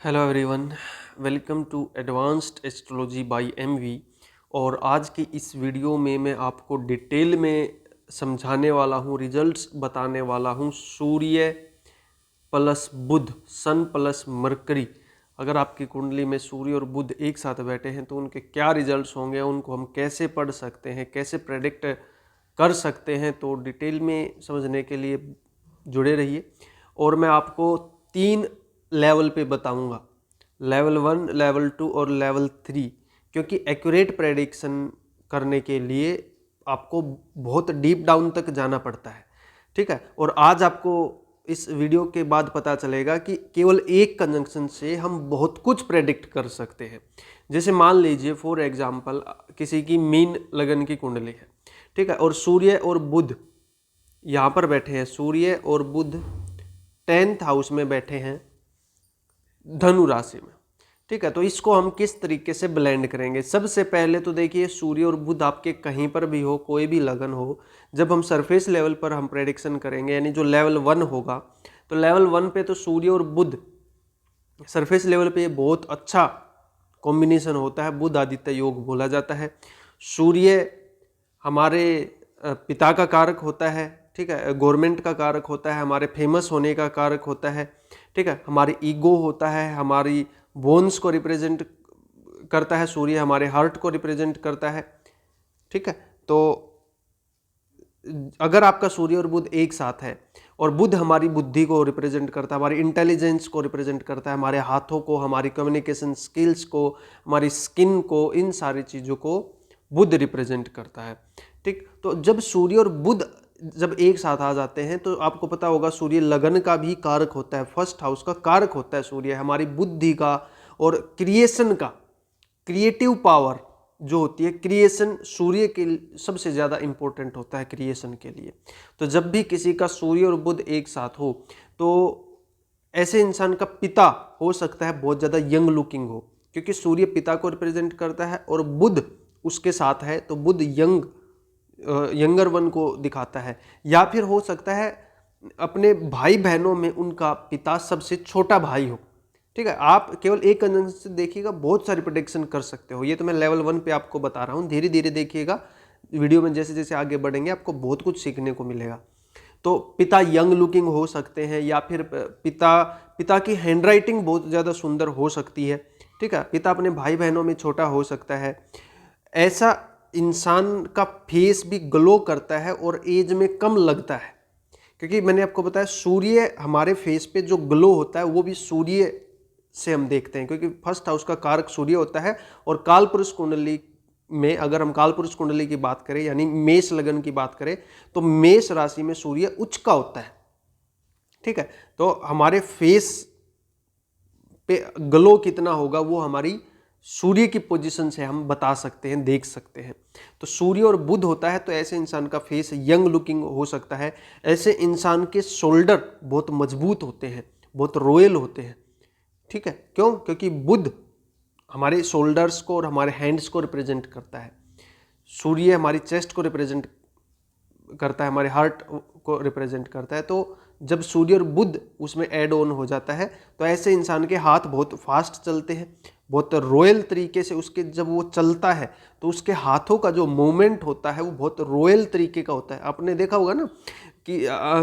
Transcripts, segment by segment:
Hello everyone, welcome to advanced astrology by MV. और आज की इस वीडियो में मैं आपको डिटेल में समझाने वाला हूँ, रिजल्ट्स बताने वाला हूँ सूर्य प्लस बुध, सन प्लस मरकरी। अगर आपकी कुंडली में सूर्य और बुध एक साथ बैठे हैं तो उनके क्या रिजल्ट्स होंगे, उनको हम कैसे पढ़ सकते हैं, कैसे प्रेडिक्ट कर सकते हैं। तो डिटेल में समझने के लिए जुड़े रहिए। और मैं आपको 3 लेवल पे बताऊंगा, लेवल 1, लेवल 2 और लेवल 3, क्योंकि एक्यूरेट प्रेडिक्शन करने के लिए आपको बहुत डीप डाउन तक जाना पड़ता है। ठीक है। और आज आपको इस वीडियो के बाद पता चलेगा कि केवल एक कंजंक्शन से हम बहुत कुछ प्रेडिक्ट कर सकते हैं। जैसे मान लीजिए फॉर एग्जांपल किसी की मीन लगन की कुंडली है, ठीक है, और सूर्य और बुध यहाँ पर बैठे हैं। सूर्य और बुध 10th हाउस में बैठे हैं, धनु राशि में। ठीक है, तो इसको हम किस तरीके से ब्लेंड करेंगे। सबसे पहले तो देखिए, सूर्य और बुध आपके कहीं पर भी हो, कोई भी लगन हो, जब हम सरफेस लेवल पर हम प्रेडिक्शन करेंगे, यानी जो लेवल 1 होगा, तो लेवल 1 पे तो सूर्य और बुध सरफेस लेवल पे बहुत अच्छा कॉम्बिनेशन होता है, बुध आदित्य योग बोला जाता है। सूर्य हमारे पिता का कारक होता है, ठीक है, गवर्नमेंट का कारक होता है, हमारे फेमस होने का कारक होता है, ठीक है, हमारी ईगो होता है, हमारी बोन्स को रिप्रेजेंट करता है। सूर्य हमारे हार्ट को रिप्रेजेंट करता है। ठीक है, तो अगर आपका सूर्य और बुध एक साथ है, और बुध हमारी बुद्धि को रिप्रेजेंट करता है, हमारी इंटेलिजेंस को रिप्रेजेंट करता है, हमारे हाथों को, हमारी कम्युनिकेशन स्किल्स को, हमारी स्किन को, इन सारी चीज़ों को बुध रिप्रेजेंट करता है। ठीक, तो जब सूर्य और बुध जब एक साथ आ जाते हैं तो आपको पता होगा सूर्य लगन का भी कारक होता है, फर्स्ट हाउस का कारक होता है सूर्य, हमारी बुद्धि का और क्रिएशन का, क्रिएटिव पावर जो होती है, क्रिएशन सूर्य के सबसे ज़्यादा इंपॉर्टेंट होता है क्रिएशन के लिए। तो जब भी किसी का सूर्य और बुध एक साथ हो तो ऐसे इंसान का पिता हो सकता है बहुत ज़्यादा यंग लुकिंग हो, क्योंकि सूर्य पिता को रिप्रेजेंट करता है और बुध उसके साथ है, तो बुध यंगर वन को दिखाता है। या फिर हो सकता है अपने भाई बहनों में उनका पिता सबसे छोटा भाई हो। ठीक है, आप केवल एक कंजंक्शन से देखिएगा, बहुत सारी प्रेडिक्शन कर सकते हो। ये तो मैं लेवल 1 पे आपको बता रहा हूँ, धीरे धीरे देखिएगा वीडियो में, जैसे जैसे आगे बढ़ेंगे आपको बहुत कुछ सीखने को मिलेगा। तो पिता यंग लुकिंग हो सकते हैं, या फिर पिता की हैंडराइटिंग बहुत ज़्यादा सुंदर हो सकती है। ठीक है, पिता अपने भाई बहनों में छोटा हो सकता है। ऐसा इंसान का फेस भी ग्लो करता है और एज में कम लगता है, क्योंकि मैंने आपको बताया सूर्य हमारे फेस पे जो ग्लो होता है वो भी सूर्य से हम देखते हैं, क्योंकि फर्स्ट हाउस का कारक सूर्य होता है। और कालपुरुष कुंडली में अगर हम कालपुरुष कुंडली की बात करें, यानी मेष लगन की बात करें, तो मेष राशि में सूर्य उच्च का होता है। ठीक है, तो हमारे फेस पे ग्लो कितना होगा वो हमारी सूर्य की पोजीशन से हम बता सकते हैं, देख सकते हैं। तो सूर्य और बुध होता है तो ऐसे इंसान का फेस यंग लुकिंग हो सकता है। ऐसे इंसान के शोल्डर बहुत मजबूत होते हैं, बहुत रॉयल होते हैं। ठीक है, क्यों? क्योंकि बुध हमारे शोल्डर्स को और हमारे हैंड्स को रिप्रेजेंट करता है, सूर्य हमारी चेस्ट को रिप्रेजेंट करता है, हमारे हार्ट को रिप्रेजेंट करता है। तो जब सूर्य और बुध उसमें ऐड ऑन हो जाता है तो ऐसे इंसान के हाथ बहुत फास्ट चलते हैं, बहुत रॉयल तरीके से उसके जब वो चलता है तो उसके हाथों का जो मूवमेंट होता है वो बहुत रॉयल तरीके का होता है। आपने देखा होगा ना कि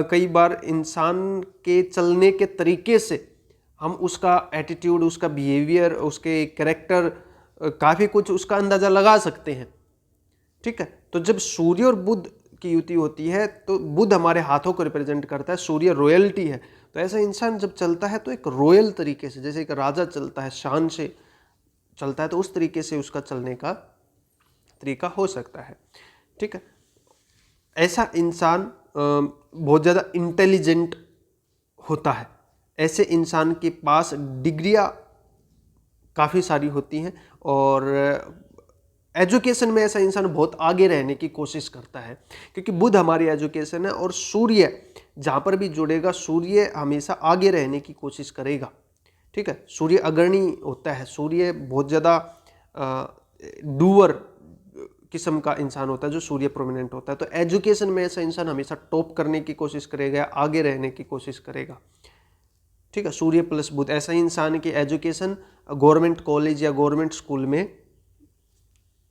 कई बार इंसान के चलने के तरीके से हम उसका एटीट्यूड, उसका बिहेवियर, उसके कैरेक्टर, काफ़ी कुछ उसका अंदाज़ा लगा सकते हैं। ठीक है, तो जब सूर्य और बुध की युति होती है तो बुध हमारे हाथों को रिप्रेजेंट करता है, सूर्य रॉयल्टी है। तो ऐसा इंसान जब चलता है तो एक रॉयल तरीके से, जैसे एक राजा चलता है, शान से चलता है, तो उस तरीके से उसका चलने का तरीका हो सकता है। ठीक है, ऐसा इंसान बहुत ज़्यादा इंटेलिजेंट होता है। ऐसे इंसान के पास डिग्रियां काफ़ी सारी होती हैं, और एजुकेशन में ऐसा इंसान बहुत आगे रहने की कोशिश करता है, क्योंकि बुध हमारी एजुकेशन है। और सूर्य जहाँ पर भी जुड़ेगा, सूर्य हमेशा आगे रहने की कोशिश करेगा। ठीक है, सूर्य अग्रणी होता है, सूर्य बहुत ज़्यादा डूअर किस्म का इंसान होता है जो सूर्य प्रोमिनेंट होता है। तो एजुकेशन में ऐसा इंसान हमेशा टॉप करने की कोशिश करेगा, आगे रहने की कोशिश करेगा। ठीक है, सूर्य प्लस बुध, ऐसा ही इंसान की एजुकेशन गवर्नमेंट कॉलेज या गवर्नमेंट स्कूल में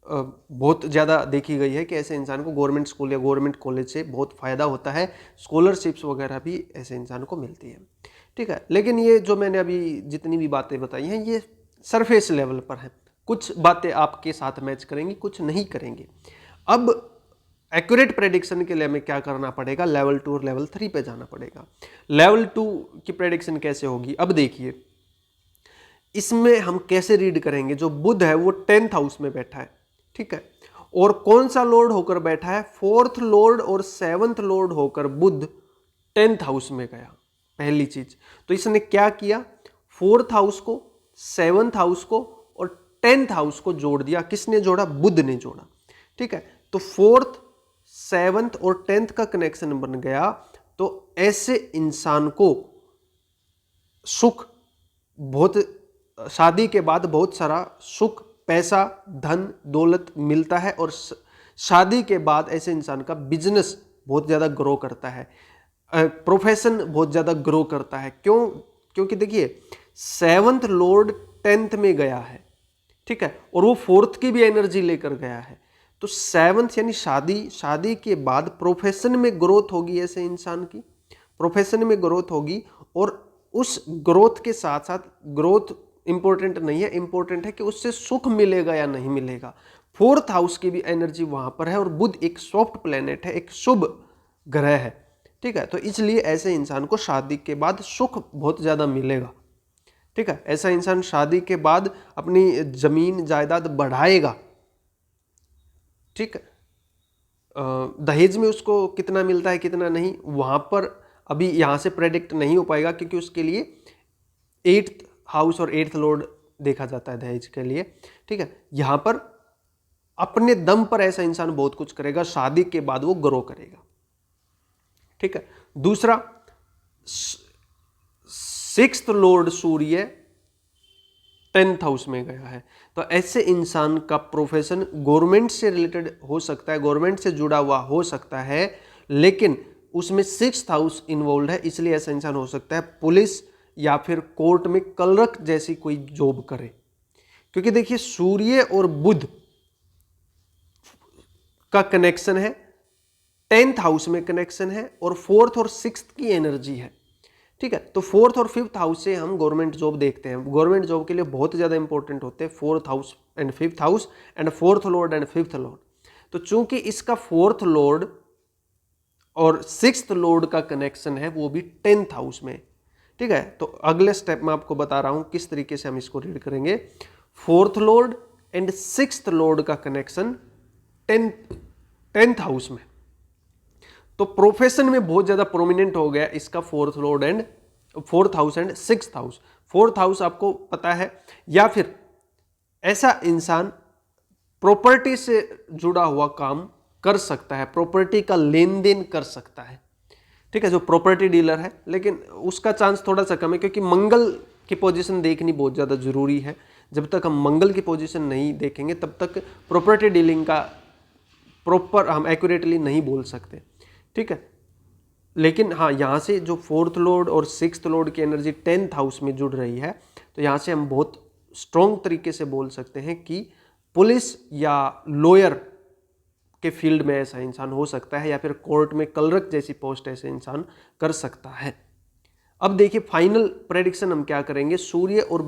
बहुत ज़्यादा देखी गई है कि ऐसे इंसान को गवर्नमेंट स्कूल या गवर्नमेंट कॉलेज से बहुत फ़ायदा होता है, स्कॉलरशिप्स वगैरह भी ऐसे इंसान को मिलती है। ठीक है, लेकिन ये जो मैंने अभी जितनी भी बातें बताई हैं ये सरफेस लेवल पर है, कुछ बातें आपके साथ मैच करेंगी, कुछ नहीं करेंगी। अब एक्यूरेट प्रेडिक्शन के लिए हमें क्या करना पड़ेगा, लेवल 2 और लेवल 3 पे जाना पड़ेगा। लेवल 2 की प्रेडिक्शन कैसे होगी, अब देखिए इसमें हम कैसे रीड करेंगे। जो बुध है वो 10th हाउस में बैठा है, ठीक है, और कौन सा लॉर्ड होकर बैठा है, 4th लॉर्ड और 7th लॉर्ड होकर बुध 10th हाउस में गया। पहली चीज तो इसने क्या किया, 4th हाउस को, 7th हाउस को और 10th हाउस को जोड़ दिया। किसने जोड़ा, बुध ने जोड़ा। ठीक है, तो 4th 7th और 10th का कनेक्शन बन गया। तो ऐसे इंसान को सुख, बहुत शादी के बाद बहुत सारा सुख, पैसा, धन, दौलत मिलता है और शादी के बाद ऐसे इंसान का बिजनेस बहुत ज़्यादा ग्रो करता है, प्रोफेशन बहुत ज़्यादा ग्रो करता है। क्यों, क्योंकि देखिए 7th लॉर्ड 10th में गया है, ठीक है, और वो 4th की भी एनर्जी लेकर गया है। तो 7th यानी शादी के बाद प्रोफेशन में ग्रोथ होगी, ऐसे इंसान की प्रोफेशन में ग्रोथ होगी। और उस ग्रोथ के साथ साथ, ग्रोथ इंपॉर्टेंट नहीं है, इंपॉर्टेंट है कि उससे सुख मिलेगा या नहीं मिलेगा। 4th हाउस की भी एनर्जी वहां पर है और बुध एक सॉफ्ट प्लेनेट है, एक शुभ ग्रह है। ठीक है, तो इसलिए ऐसे इंसान को शादी के बाद सुख बहुत ज्यादा मिलेगा। ठीक है, ऐसा इंसान शादी के बाद अपनी जमीन जायदाद बढ़ाएगा। ठीक है, दहेज में उसको कितना मिलता है कितना नहीं, वहां पर अभी यहां से प्रेडिक्ट नहीं हो पाएगा, क्योंकि उसके लिए 8th हाउस और 8th लॉर्ड देखा जाता है दहेज के लिए। ठीक है, यहां पर अपने दम पर ऐसा इंसान बहुत कुछ करेगा, शादी के बाद वो ग्रो करेगा। ठीक है, दूसरा 6th लॉर्ड सूर्य 10th हाउस में गया है। तो ऐसे इंसान का प्रोफेशन गवर्नमेंट से रिलेटेड हो सकता है, गवर्नमेंट से जुड़ा हुआ हो सकता है, लेकिन उसमें 6th हाउस इन्वॉल्व है, इसलिए ऐसा इंसान हो सकता है पुलिस या फिर कोर्ट में क्लर्क जैसी कोई जॉब करे। क्योंकि देखिए सूर्य और बुध का कनेक्शन है, 10th हाउस में कनेक्शन है और 4th और 6th की एनर्जी है। ठीक है, तो 4th और 5th हाउस से हम गवर्नमेंट जॉब देखते हैं। गवर्नमेंट जॉब के लिए बहुत ज्यादा इंपॉर्टेंट होते हैं 4th house and 5th house and 4th Lord and 5th Lord. तो चूंकि इसका 4th लॉर्ड और 6th लॉर्ड का कनेक्शन है वो भी 10th हाउस में। ठीक है, तो अगले स्टेप में आपको बता रहा हूं किस तरीके से हम इसको रीड करेंगे। 4th Lord and 6th Lord का कनेक्शन 10th हाउस में, तो प्रोफेशन में बहुत ज्यादा प्रोमिनेंट हो गया इसका 4th Lord and 4th house and 6th house. 4th house आपको पता है, या फिर ऐसा इंसान प्रॉपर्टी से जुड़ा हुआ काम कर सकता है, प्रॉपर्टी का लेन देन कर सकता है। ठीक है, जो प्रॉपर्टी डीलर है, लेकिन उसका चांस थोड़ा सा कम है, क्योंकि मंगल की पोजीशन देखनी बहुत ज़्यादा जरूरी है। जब तक हम मंगल की पोजीशन नहीं देखेंगे तब तक प्रॉपर्टी डीलिंग का प्रॉपर हम एक्यूरेटली नहीं बोल सकते। ठीक है, लेकिन हाँ, यहाँ से जो 4th लॉर्ड और 6th लॉर्ड की एनर्जी 10th हाउस में जुड़ रही है, तो यहाँ से हम बहुत स्ट्रॉन्ग तरीके से बोल सकते हैं कि पुलिस या लॉयर के फील्ड में ऐसा इंसान हो सकता है, या फिर कोर्ट में क्लर्क जैसी पोस्ट ऐसे इंसान कर सकता है। अब देखिए फाइनल प्रेडिक्शन हम क्या करेंगे। सूर्य और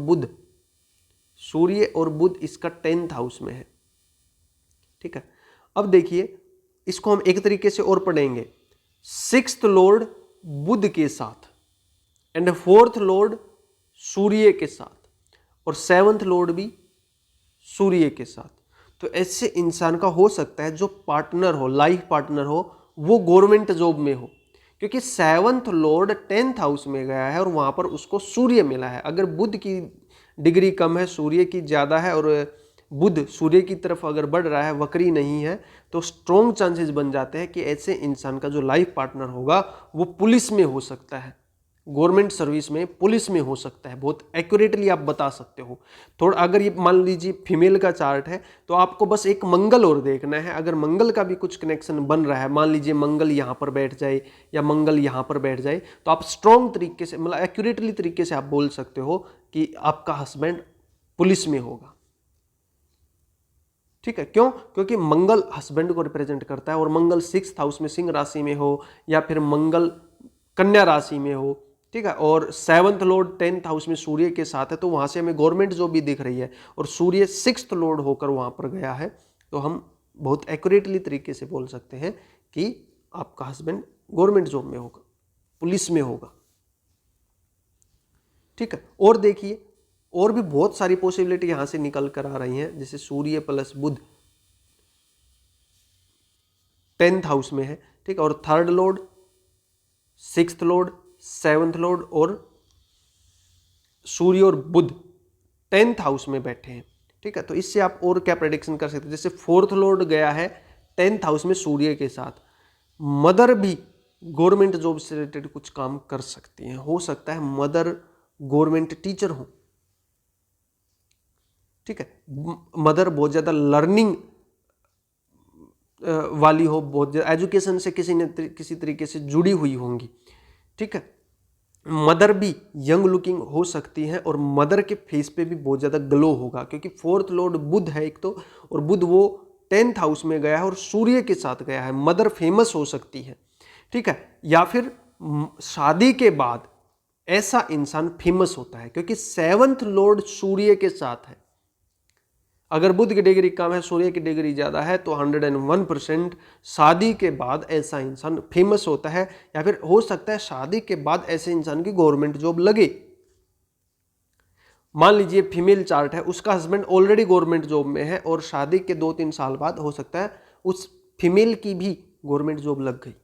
बुध इसका 10th हाउस में है। ठीक है, अब देखिए इसको हम एक तरीके से और पढ़ेंगे। 6th लॉर्ड बुध के साथ एंड 4th लॉर्ड सूर्य के साथ और 7th लॉर्ड भी सूर्य के साथ। तो ऐसे इंसान का हो सकता है जो पार्टनर हो, लाइफ पार्टनर हो, वो गवर्नमेंट जॉब में हो, क्योंकि 7th लॉर्ड 10th हाउस में गया है और वहां पर उसको सूर्य मिला है। अगर बुध की डिग्री कम है, सूर्य की ज्यादा है, और बुध सूर्य की तरफ अगर बढ़ रहा है, वक्री नहीं है, तो स्ट्रॉन्ग चांसेस बन जाते हैं कि ऐसे इंसान का जो लाइफ पार्टनर होगा वो पुलिस में हो सकता है, गवर्नमेंट सर्विस में, पुलिस में हो सकता है। बहुत एक्यूरेटली आप बता सकते हो। थोड़ा अगर ये मान लीजिए फीमेल का चार्ट है तो आपको बस एक मंगल और देखना है। अगर मंगल का भी कुछ कनेक्शन बन रहा है, मान लीजिए मंगल यहाँ पर बैठ जाए या मंगल यहाँ पर बैठ जाए, तो आप स्ट्रॉन्ग तरीके से, मतलब एक्यूरेटली तरीके से आप बोल सकते हो कि आपका हस्बैंड पुलिस में होगा। ठीक है, क्यों? क्योंकि मंगल हस्बैंड को रिप्रेजेंट करता है और मंगल 6th हाउस में सिंह राशि में हो या फिर मंगल कन्या राशि में हो, ठीक है, और 7th लॉर्ड 10th हाउस में सूर्य के साथ है, तो वहां से हमें गवर्नमेंट जॉब भी दिख रही है और सूर्य 6th लॉर्ड होकर वहां पर गया है, तो हम बहुत एक्यूरेटली तरीके से बोल सकते हैं कि आपका हस्बैंड गवर्नमेंट जॉब में होगा, पुलिस में होगा। ठीक है, और देखिए और भी बहुत सारी पॉसिबिलिटी यहां से निकल कर आ रही हैं, जैसे सूर्य प्लस बुध 10th हाउस में है, ठीक है, और 3rd Lord 6th Lord 7th Lord और सूर्य और बुध 10th हाउस में बैठे हैं। ठीक है, तो इससे आप और क्या प्रेडिक्शन कर सकते हैं, जैसे 4th लॉर्ड गया है 10th हाउस में सूर्य के साथ, मदर भी गवर्नमेंट जॉब से रिलेटेड कुछ काम कर सकती हैं, हो सकता है मदर गवर्नमेंट टीचर हो। ठीक है, मदर बहुत ज्यादा लर्निंग वाली हो, बहुत ज्यादा एजुकेशन से किसी तरीके से जुड़ी हुई होंगी। ठीक है, मदर भी यंग लुकिंग हो सकती है और मदर के फेस पे भी बहुत ज्यादा ग्लो होगा, क्योंकि 4th लॉर्ड बुध है एक तो, और बुध वो 10th हाउस में गया है और सूर्य के साथ गया है। मदर फेमस हो सकती है। ठीक है, या फिर शादी के बाद ऐसा इंसान फेमस होता है, क्योंकि 7th लॉर्ड सूर्य के साथ है। अगर बुध की डिग्री कम है, सूर्य की डिग्री ज्यादा है, तो 101% शादी के बाद ऐसा इंसान फेमस होता है, या फिर हो सकता है शादी के बाद ऐसे इंसान की गवर्नमेंट जॉब लगे। मान लीजिए फीमेल चार्ट है, उसका हस्बैंड ऑलरेडी गवर्नमेंट जॉब में है और शादी के 2-3 साल बाद हो सकता है उस फीमेल की भी गवर्नमेंट जॉब लग गई।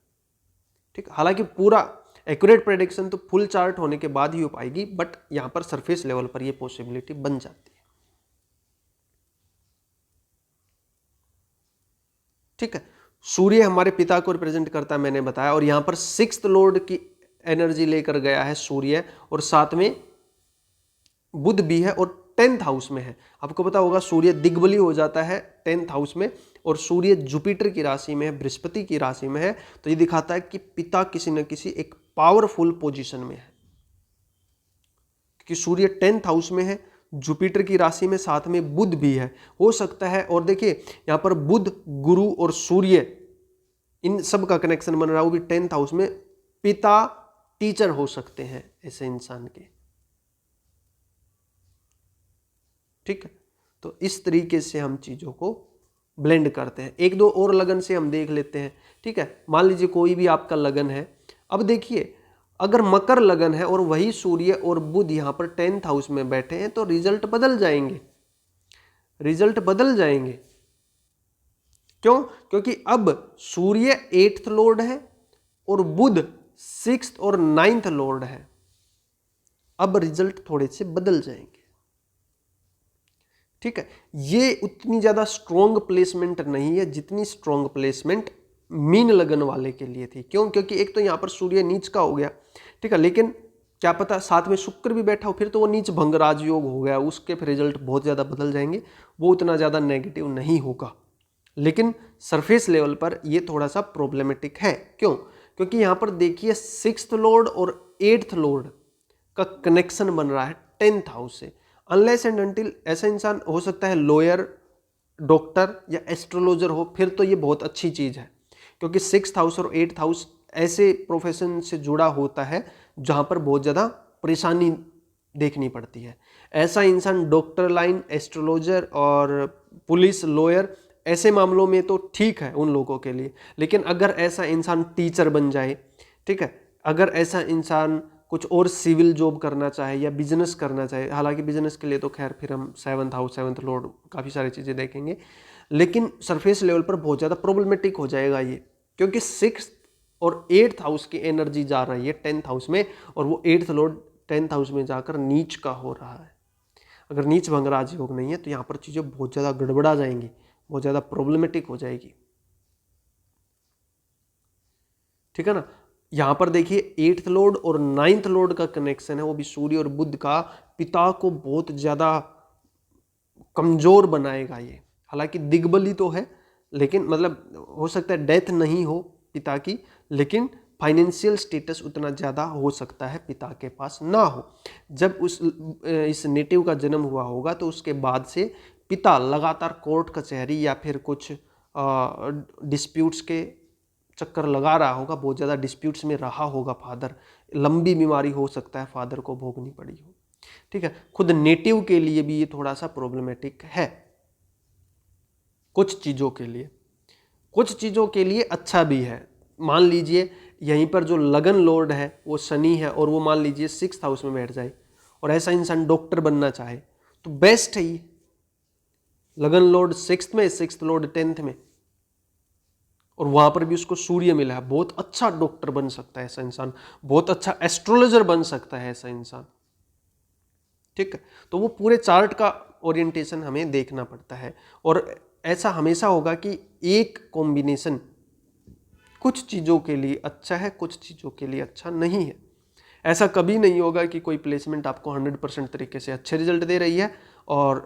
ठीक, हालांकि पूरा एक्यूरेट प्रेडिक्शन तो फुल चार्ट होने के बाद ही हो पाएगी, बट यहां पर सरफेस लेवल पर यह पॉसिबिलिटी बन जाती है। ठीक है, सूर्य हमारे पिता को रिप्रेजेंट करता है, मैंने बताया, और यहां पर 6th लॉर्ड की एनर्जी लेकर गया है सूर्य, और साथ में बुध भी है और 10th हाउस में है। आपको पता होगा सूर्य दिग्बली हो जाता है 10th हाउस में, और सूर्य जुपिटर की राशि में है, बृहस्पति की राशि में है, तो ये दिखाता है कि पिता किसी न किसी एक पावरफुल पोजीशन में है, क्योंकि सूर्य 10th हाउस में है, जुपिटर की राशि में, साथ में बुध भी है, हो सकता है। और देखिए यहां पर बुध, गुरु और सूर्य, इन सब का कनेक्शन बन रहा है, वो भी 10th हाउस में। पिता टीचर हो सकते हैं ऐसे इंसान के। ठीक है, तो इस तरीके से हम चीजों को ब्लेंड करते हैं। एक दो और लगन से हम देख लेते हैं। ठीक है, मान लीजिए कोई भी आपका लगन है, अब देखिए अगर मकर लगन है और वही सूर्य और बुध यहां पर 10th हाउस में बैठे हैं, तो रिजल्ट बदल जाएंगे, रिजल्ट बदल जाएंगे। क्यों? क्योंकि अब सूर्य 8th लॉर्ड है और बुध 6th और 9th लॉर्ड है। अब रिजल्ट थोड़े से बदल जाएंगे। ठीक है, ये उतनी ज्यादा स्ट्रॉन्ग प्लेसमेंट नहीं है जितनी स्ट्रॉन्ग प्लेसमेंट मीन लगन वाले के लिए थी। क्यों? क्योंकि एक तो यहां पर सूर्य नीच का हो गया, ठीक है, लेकिन क्या पता साथ में शुक्र भी बैठा हो, फिर तो वो नीच भंग राजयोग हो गया, उसके फिर रिजल्ट बहुत ज्यादा बदल जाएंगे, वो उतना ज्यादा नेगेटिव नहीं होगा। लेकिन सरफेस लेवल पर ये थोड़ा सा प्रॉब्लमेटिक है। क्यों? क्योंकि यहां पर देखिए 6th लॉर्ड और 8th लॉर्ड का कनेक्शन बन रहा है 10th हाउस से। अनलेस एंड अनटिल ऐसा इंसान हो सकता है लॉयर, डॉक्टर या एस्ट्रोलॉजर हो, फिर तो ये बहुत अच्छी चीज है, क्योंकि 6th हाउस और 8th हाउस ऐसे प्रोफेशन से जुड़ा होता है जहां पर बहुत ज्यादा परेशानी देखनी पड़ती है। ऐसा इंसान डॉक्टर लाइन, एस्ट्रोलॉजर और पुलिस, लॉयर, ऐसे मामलों में तो ठीक है उन लोगों के लिए। लेकिन अगर ऐसा इंसान टीचर बन जाए, ठीक है, अगर ऐसा इंसान कुछ और सिविल जॉब करना चाहे या बिजनेस करना चाहे, हालांकि बिजनेस के लिए तो खैर फिर हम 7th हाउस, 7th लॉर्ड, काफ़ी सारी चीज़ें देखेंगे, लेकिन सरफेस लेवल पर बहुत ज़्यादा प्रॉब्लमेटिक हो जाएगा ये, क्योंकि 6th और 8th हाउस की एनर्जी जा रही है 10th हाउस में, और वो 8th लॉर्ड 10th हाउस में जाकर नीच का हो रहा है। अगर नीच भंगराज योग नहीं है तो यहाँ पर चीज़ें बहुत ज़्यादा गड़बड़ा जाएंगी, बहुत ज़्यादा प्रॉब्लमेटिक हो जाएगी। ठीक है ना। यहाँ पर देखिए 8th लॉर्ड और 9th लॉर्ड का कनेक्शन है, वो भी सूर्य और बुध का, पिता को बहुत ज्यादा कमजोर बनाएगा ये। हालांकि दिग्बली तो है, लेकिन मतलब हो सकता है डेथ नहीं हो पिता की, लेकिन फाइनेंशियल स्टेटस उतना ज़्यादा हो सकता है पिता के पास ना हो। जब इस नेटिव का जन्म हुआ होगा तो उसके बाद से पिता लगातार कोर्ट कचहरी या फिर कुछ डिस्प्यूट्स के चक्कर लगा रहा होगा, बहुत ज़्यादा डिस्प्यूट्स में रहा होगा फादर, लंबी बीमारी हो सकता है फादर को भोगनी पड़ी हो। ठीक है, खुद नेटिव के लिए भी ये थोड़ा सा प्रॉब्लमेटिक है कुछ चीज़ों के लिए, कुछ चीज़ों के लिए अच्छा भी है। मान लीजिए यहीं पर जो लगन लॉर्ड है वो शनि है, और वो मान लीजिए 6th हाउस में बैठ जाए, और ऐसा इंसान डॉक्टर बनना चाहे तो बेस्ट है ये। लगन लॉर्ड 6th में, 6th लॉर्ड 10th में, और वहां पर भी उसको सूर्य मिला है, बहुत अच्छा डॉक्टर बन सकता है ऐसा इंसान, बहुत अच्छा एस्ट्रोलॉजर बन सकता है ऐसा इंसान। ठीक है, तो वो पूरे चार्ट का ओरिएंटेशन हमें देखना पड़ता है, और ऐसा हमेशा होगा कि एक कॉम्बिनेशन कुछ चीज़ों के लिए अच्छा है, कुछ चीज़ों के लिए अच्छा नहीं है। ऐसा कभी नहीं होगा कि कोई प्लेसमेंट आपको 100% तरीके से अच्छे रिजल्ट दे रही है और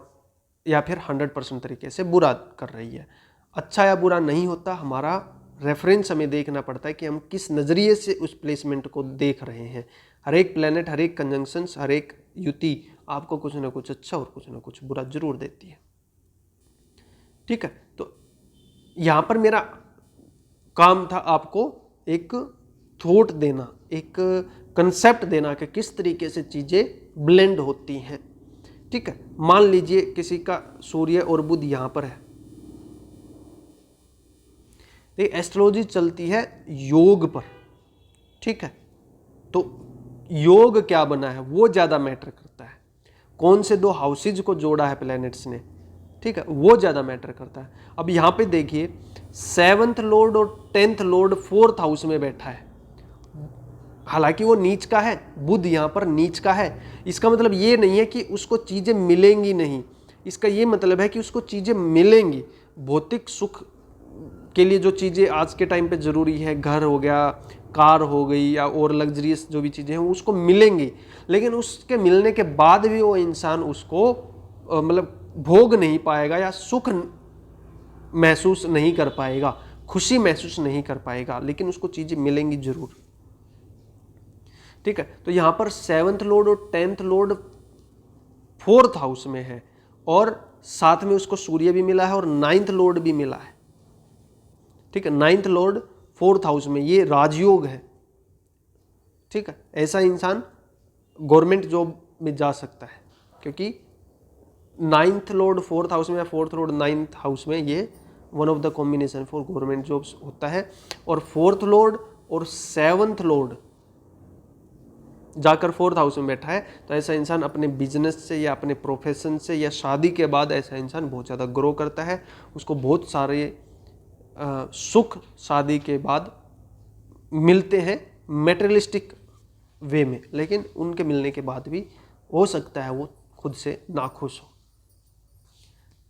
या फिर 100% तरीके से बुरा कर रही है। अच्छा या बुरा नहीं होता, हमारा रेफरेंस हमें देखना पड़ता है कि हम किस नज़रिए से उस प्लेसमेंट को देख रहे हैं। हर एक प्लैनेट, हर एक कंजंक्शंस, हर एक युति आपको कुछ ना कुछ अच्छा और कुछ ना कुछ बुरा जरूर देती है। ठीक है, तो यहाँ पर मेरा काम था आपको एक थॉट देना, एक कंसेप्ट देना कि किस तरीके से चीज़ें ब्लेंड होती हैं। ठीक है, मान लीजिए किसी का सूर्य और बुध यहाँ पर है, ये एस्ट्रोलॉजी चलती है योग पर। ठीक है, तो योग क्या बना है वो ज़्यादा मैटर करता है, कौन से 2 हाउसेज को जोड़ा है प्लैनेट्स ने, ठीक है, वो ज़्यादा मैटर करता है। अब यहाँ पे देखिए 7th लॉर्ड और 10th लॉर्ड 4th हाउस में बैठा है, हालांकि वो नीच का है, बुध यहाँ पर नीच का है। इसका मतलब ये नहीं है कि उसको चीज़ें मिलेंगी नहीं, इसका ये मतलब है कि उसको चीज़ें मिलेंगी। भौतिक सुख के लिए जो चीज़ें आज के टाइम पे ज़रूरी है, घर हो गया, कार हो गई, या और लग्जरियस जो भी चीज़ें हैं वो उसको मिलेंगी, लेकिन उसके मिलने के बाद भी वो इंसान उसको मतलब भोग नहीं पाएगा या सुख महसूस नहीं कर पाएगा, खुशी महसूस नहीं कर पाएगा, लेकिन उसको चीज़ें मिलेंगी जरूर। ठीक है, तो यहाँ पर 7th लॉर्ड और 10th लॉर्ड 4th हाउस में है, और साथ में उसको सूर्य भी मिला है और 9th लॉर्ड भी मिला है। ठीक है, 9th लॉर्ड 4th हाउस में, ये राजयोग है। ठीक है, ऐसा इंसान गवर्नमेंट जॉब में जा सकता है, क्योंकि 9th लॉर्ड 4th हाउस में या 4th लॉर्ड 9th हाउस में, ये one of the combination for government jobs होता है। और 4th लॉर्ड और 7th लॉर्ड जाकर 4th हाउस में बैठा है, तो ऐसा इंसान अपने बिजनेस से या अपने प्रोफेशन से या शादी के बाद ऐसा इंसान बहुत ज़्यादा ग्रो करता है, उसको बहुत सारे सुख शादी के बाद मिलते हैं मेटेरियलिस्टिक वे में, लेकिन उनके मिलने के बाद भी हो सकता है वो खुद से नाखुश हो।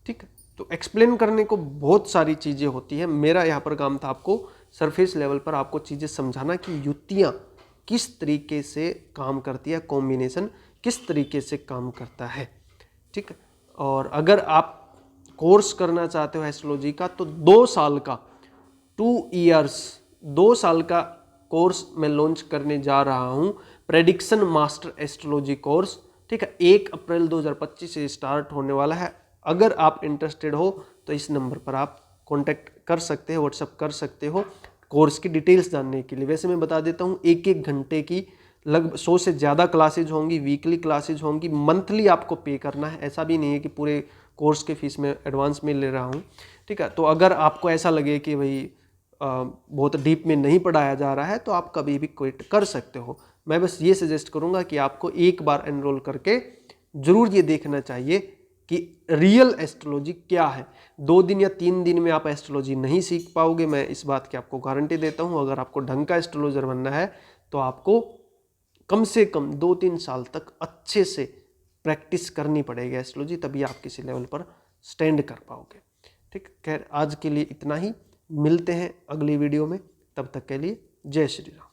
ठीक है, तो एक्सप्लेन करने को बहुत सारी चीज़ें होती हैं, मेरा यहाँ पर काम था आपको सरफेस लेवल पर आपको चीज़ें समझाना कि युतियाँ किस तरीके से काम करती है, कॉम्बिनेशन किस तरीके से काम करता है। ठीक है, और अगर आप कोर्स करना चाहते हो एस्ट्रोलॉजी का, तो 2 साल का 2 साल का कोर्स मैं लॉन्च करने जा रहा हूँ, प्रेडिक्शन मास्टर एस्ट्रोलॉजी कोर्स। ठीक है, 1 अप्रैल 2025 से स्टार्ट होने वाला है। अगर आप इंटरेस्टेड हो तो इस नंबर पर आप कांटेक्ट कर सकते हो, व्हाट्सअप कर सकते हो कोर्स की डिटेल्स जानने के लिए। वैसे मैं बता देता हूँ, 1-1 घंटे की लगभग 100 से ज़्यादा क्लासेज होंगी, वीकली क्लासेज होंगी, मंथली आपको पे करना है। ऐसा भी नहीं है कि पूरे कोर्स के फीस में एडवांस में ले रहा हूँ। ठीक है, तो अगर आपको ऐसा लगे कि भाई बहुत डीप में नहीं पढ़ाया जा रहा है, तो आप कभी भी क्विट कर सकते हो। मैं बस ये सजेस्ट करूँगा कि आपको एक बार एनरोल करके ज़रूर ये देखना चाहिए कि रियल एस्ट्रोलॉजी क्या है। 2 दिन या 3 दिन में आप एस्ट्रोलॉजी नहीं सीख पाओगे, मैं इस बात की आपको गारंटी देता हूँ। अगर आपको ढंग का एस्ट्रोलॉजर बनना है तो आपको कम से कम 2-3 साल तक अच्छे से प्रैक्टिस करनी पड़ेगी एस्ट्रोलॉजी, तभी आप किसी लेवल पर स्टैंड कर पाओगे। ठीक, खैर आज के लिए इतना ही, मिलते हैं अगली वीडियो में, तब तक के लिए जय श्री राम।